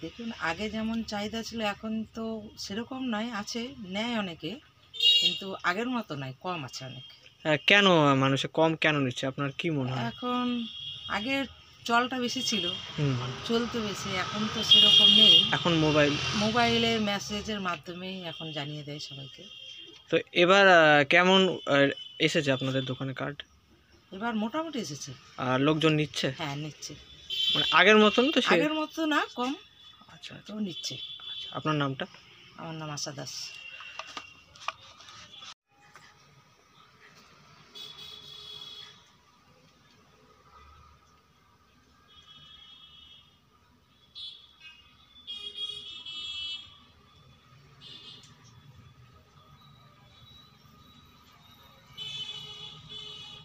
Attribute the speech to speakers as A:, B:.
A: দেখুন, আগে যেমন চাহিদা ছিল এখন তো সেরকম নয়, আছে, নেয় অনেকে, কিন্তু আগের মতো নয়, কম আছে অনেক।
B: কেন মানুষে কম কেন নিচ্ছে আপনার কি মনে হয়?
A: এখন আগে চলটা বেশি ছিল,
B: হুম,
A: চলতো বেশি, এখন তো সেরকম নেই।
B: এখন
A: মোবাইলের মেসেজের মাধ্যমেই এখন জানিয়ে দেয় সবাইকে।
B: তো এবার কেমন এসেছে আপনাদের দোকানে কার্ড?
A: এবার মোটামুটি এসেছে।
B: আর লোকজন নিচ্ছে?
A: হ্যাঁ, নিচ্ছে।
B: মানে আগের মতন তো
A: আগের মতো না, কম,
B: আচ্ছা
A: তো
B: আচ্ছা
A: নিচ্ছে।
B: আচ্ছা। আপনার নামটা?
A: আমার নাম আশা দাস।